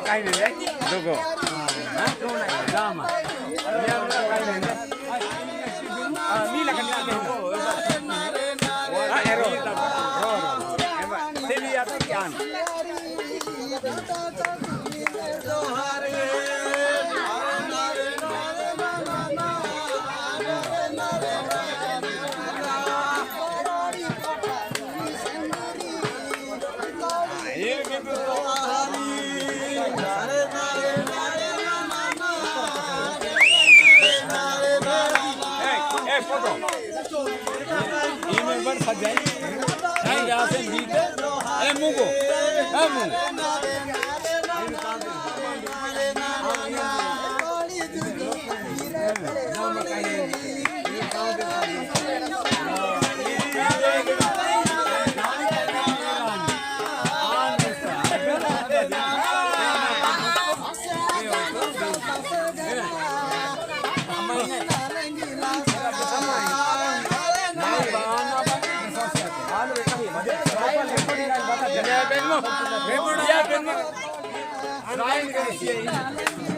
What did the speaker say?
Cái này đấy, đâu có? Lama. Ni là cái này. Hero. Selia Tian. Foto. Ini ber sajai. Saya jasa dite. Mungo. Mungo. Ya,